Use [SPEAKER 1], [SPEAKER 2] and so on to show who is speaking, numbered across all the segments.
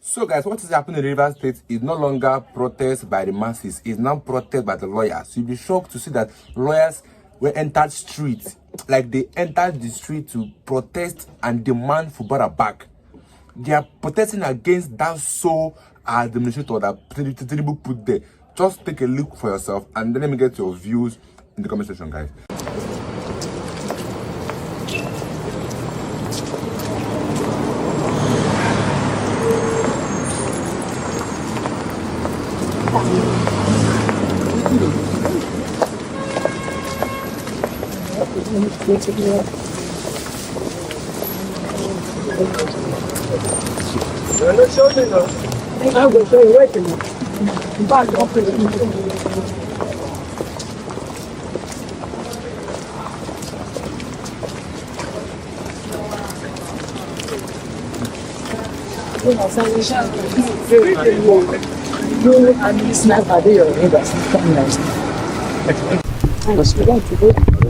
[SPEAKER 1] So guys, what is happening in Rivers State is no longer protest by the masses, it's now protest by the lawyers. You'll be shocked to see that lawyers were entered streets, like they entered the street to protest and demand Fubara back. They are protesting against that sole administrator that Tinubu put there. Just take a look for yourself and then let me get your views in the comment section, guys.
[SPEAKER 2] You're not showing them. I'm going to show you right now. Back up in the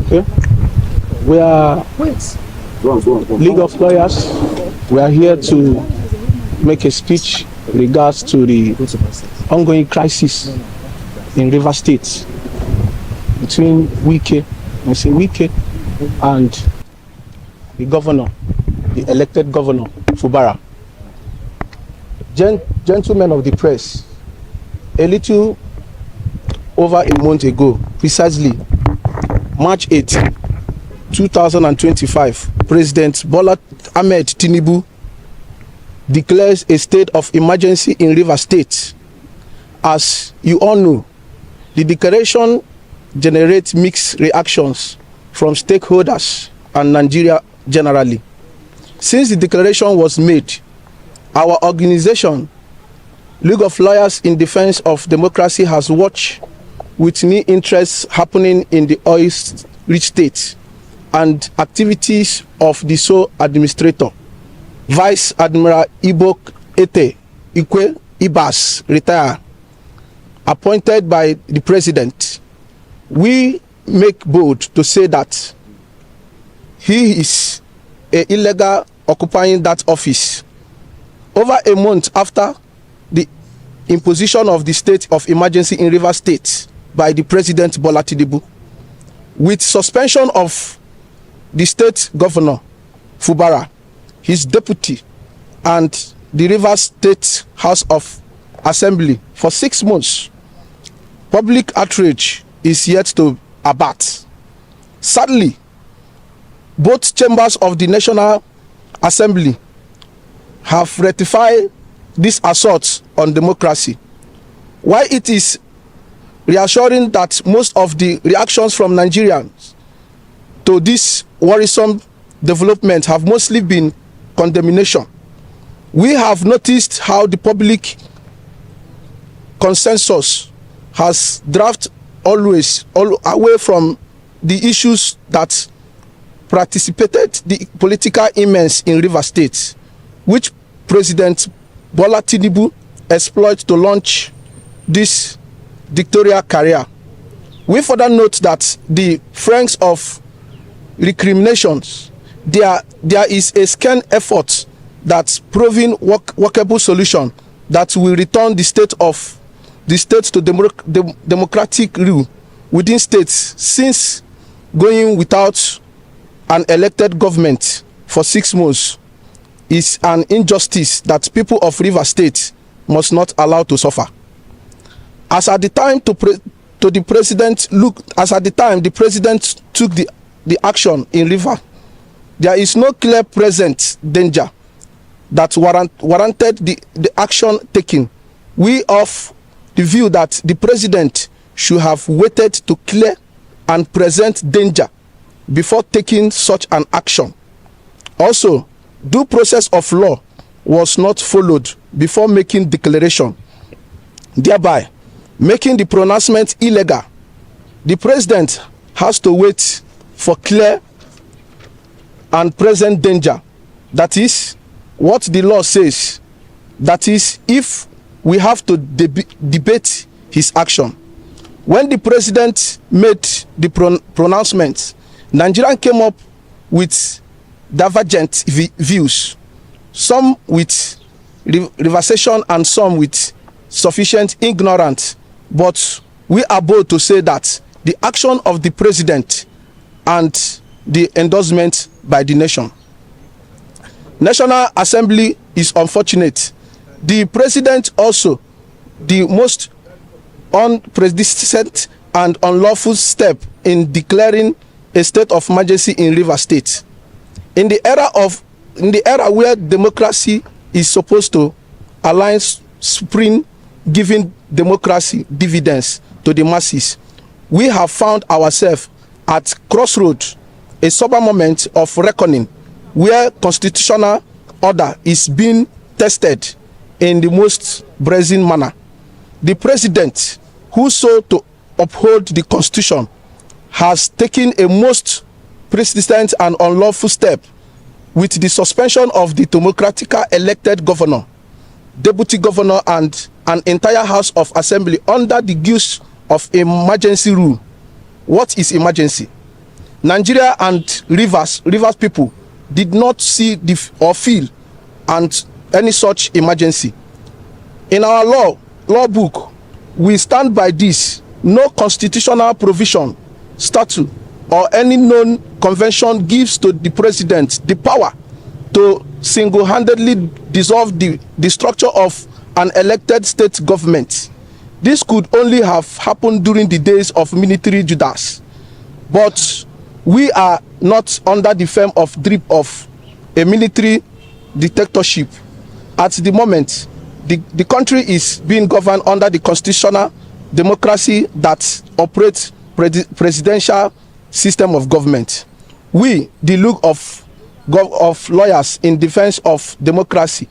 [SPEAKER 3] Okay. We are League of Lawyers. We are here to make a speech in regards to the ongoing crisis in Rivers State between Wike and the governor, the elected governor, Fubara. Gentlemen of the press, a little over a month ago, precisely March 8, 2025, President Bola Ahmed Tinubu declares a state of emergency in Rivers State. As you all know, the declaration generates mixed reactions from stakeholders and Nigeria generally. Since the declaration was made, our organization, League of Lawyers in Defense of Democracy, has watched with new interests happening in the oil-rich state and activities of the sole administrator, Vice Admiral Ibok Ete Ikwe Ibas, retired, appointed by the president. We make bold to say that he is illegal occupying that office. Over a month after the imposition of the state of emergency in Rivers State by the President Bola Tinubu, with suspension of the state governor Fubara, his deputy, and the Rivers State House of Assembly for 6 months, public outrage is yet to abate. Sadly, both chambers of the National Assembly have ratified this assault on democracy. While it is reassuring that most of the reactions from Nigerians to this worrisome development have mostly been condemnation, we have noticed how the public consensus has drifted always away from the issues that participated the political immense in Rivers State, which President Bola Tinubu exploited to launch this dictatorial career. We further note that the friends of recriminations, there is a scant effort that's proving workable solution that will return the state to democratic rule within states, since going without an elected government for 6 months is an injustice that people of Rivers State must not allow to suffer. As at the time the president took the action in River, there is no clear present danger that warranted the action taken. We of the view that the president should have waited to clear and present danger before taking such an action. Also, due process of law was not followed before making declaration, thereby making the pronouncement illegal. The president has to wait for clear and present danger. That is what the law says. That is, if we have to debate his action. When the president made the pronouncement, Nigerians came up with divergent views, some with reversation and some with sufficient ignorance. But we are bold to say that the action of the president and the endorsement by the nation. National Assembly is unfortunate. The president also, the most unprecedented and unlawful step in declaring a state of emergency in Rivers State. In the era where democracy is supposed to align supreme, giving democracy dividends to the masses, we have found ourselves at crossroads, a sober moment of reckoning where constitutional order is being tested in the most brazen manner. The president, who sought to uphold the constitution, has taken a most precedent and unlawful step with the suspension of the democratically elected governor, deputy governor, and an entire House of Assembly under the guise of emergency rule. What is emergency? Nigeria and Rivers people did not see or feel and any such emergency. In our law book, we stand by this. No constitutional provision, statute, or any known convention gives to the president the power to single-handedly dissolve the structure of an elected state government. This could only have happened during the days of military Judas. But we are not under the firm of drip of a military dictatorship. At the moment, the country is being governed under the constitutional democracy that operates presidential system of government. We, the look of lawyers in defense of democracy,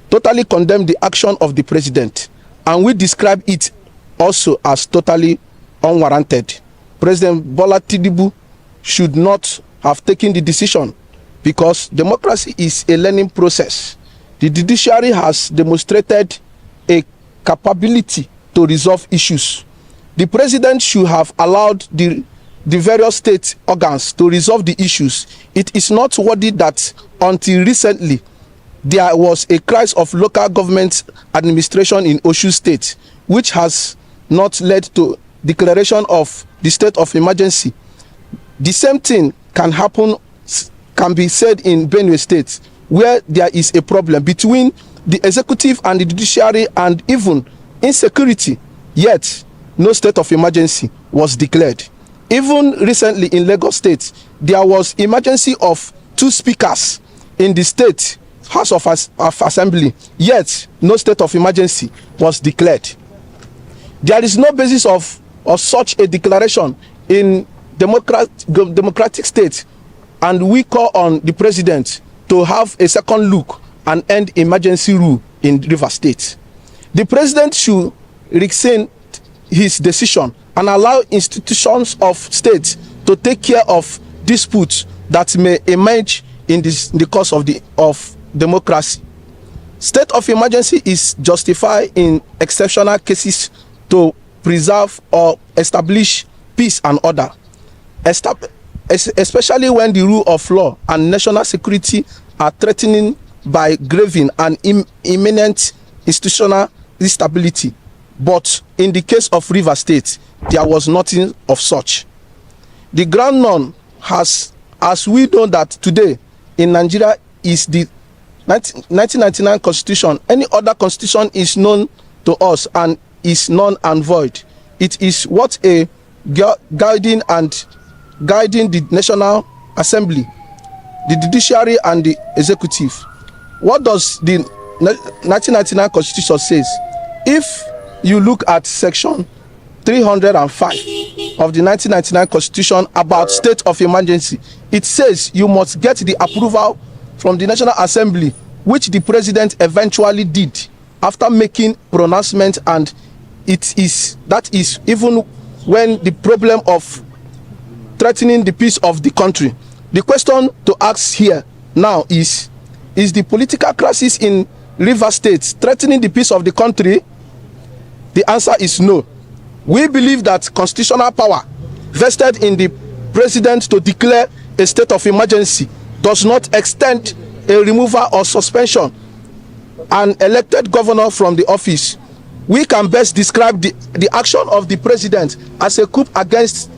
[SPEAKER 3] totally condemn the action of the president, and we describe it also as totally unwarranted. President Bola Tinubu should not have taken the decision because democracy is a learning process. The judiciary has demonstrated a capability to resolve issues. The president should have allowed the various state organs to resolve the issues. It is not worthy that until recently there was a crisis of local government administration in Osun State, which has not led to declaration of the state of emergency. The same thing can be said in Benue State, where there is a problem between the executive and the judiciary and even insecurity, yet no state of emergency was declared. Even recently in Lagos State, there was emergency of 2 speakers in the state House of Assembly, yet no state of emergency was declared. There is no basis of such a declaration in democratic state, and we call on the president to have a second look and end emergency rule in Rivers State. The president should rescind his decision and allow institutions of state to take care of disputes that may emerge in the course of democracy. State of emergency is justified in exceptional cases to preserve or establish peace and order, especially when the rule of law and national security are threatened by grave and imminent institutional instability. But in the case of Rivers State, there was nothing of such. The ground known as we know that today in Nigeria is the 1999 Constitution. Any other constitution is known to us and is null and void. It is what a guiding the National Assembly, the judiciary, and the executive. What does the 1999 Constitution says? If you look at section 305 of the 1999 Constitution about state of emergency, it says you must get the approval from the National Assembly, which the president eventually did after making pronouncement, and that is even when the problem of threatening the peace of the country. The question to ask here now is the political crisis in Rivers State threatening the peace of the country? The answer is no. We believe that constitutional power vested in the president to declare a state of emergency does not extend a removal or suspension an elected governor from the office, we can best describe the action of the president as a coup against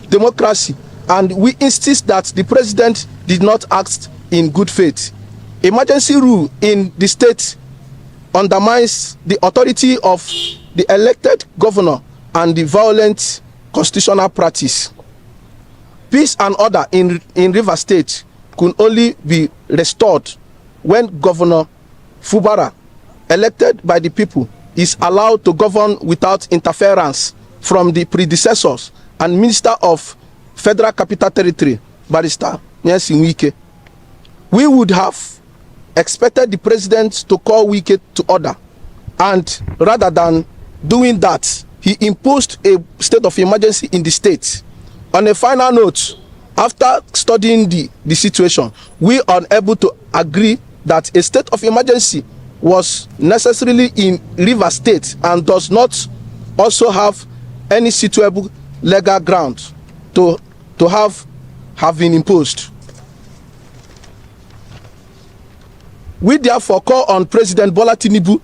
[SPEAKER 3] democracy, and we insist that the president did not act in good faith. Emergency rule in the state undermines the authority of the elected governor and the violent constitutional practice. Peace and order in Rivers State could only be restored when Governor Fubara, elected by the people, is allowed to govern without interference from the predecessors and Minister of Federal Capital Territory, Barrister Nyesin Wike. We would have expected the president to call Wike to order, and rather than doing that, he imposed a state of emergency in the state. On a final note, after studying the situation, we are unable to agree that a state of emergency was necessarily in Rivers State and does not also have any suitable legal ground to have been imposed. We therefore call on President Bola Tinubu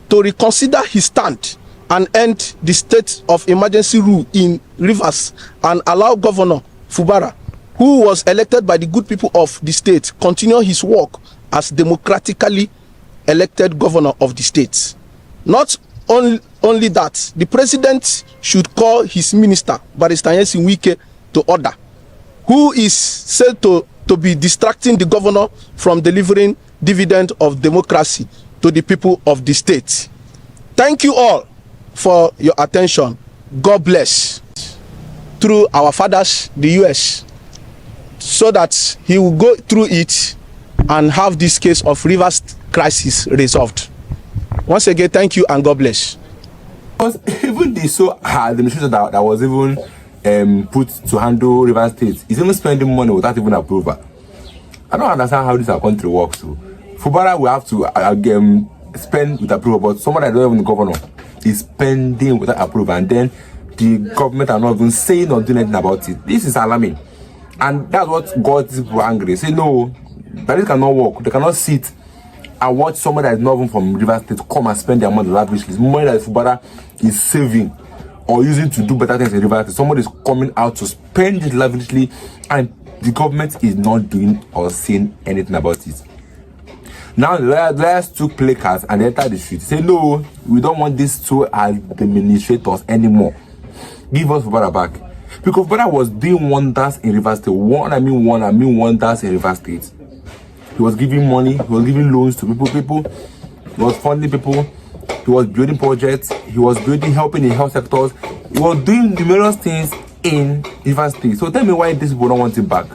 [SPEAKER 3] to reconsider his stand and end the state of emergency rule in Rivers and allow Governor Fubara, who was elected by the good people of the state, continue his work as democratically elected governor of the state. Not only that, the president should call his minister, Barrister Nyesin Wike, to order, who is said to be distracting the governor from delivering dividend of democracy to the people of the state. Thank you all for your attention. God bless. Through our fathers, the US, so that he will go through it and have this case of Rivers crisis resolved. Once again, thank you and God bless.
[SPEAKER 1] Because even the administration that was even put to handle Rivers State is even spending money without even approval. I don't understand how this our country works. So Fubara will have to spend with approval, but someone that doesn't even the governor is spending without approval, and then the government are not even saying or doing anything about it. This is alarming, and that's what got these people angry. Say no, that this cannot work. They cannot sit and watch someone that is not even from Rivers State come and spend their money lavishly. Money that Fubara is saving or using to do better things in Rivers State. Somebody is coming out to spend it lavishly, and the government is not doing or saying anything about it. Now the lawyers took placards and entered the street. Say no, we don't want these two as administrators anymore. Give us Fubara back. Because Fubara was doing wonders in Rivers State. I mean wonders in Rivers State. He was giving money, he was giving loans to people, he was funding people, he was building projects, he was helping in health sectors, he was doing numerous things in Rivers State. So tell me why these people don't want him back.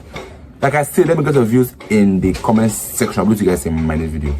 [SPEAKER 1] Like I said, let me get your views in the comment section. I'll put you guys in my next video.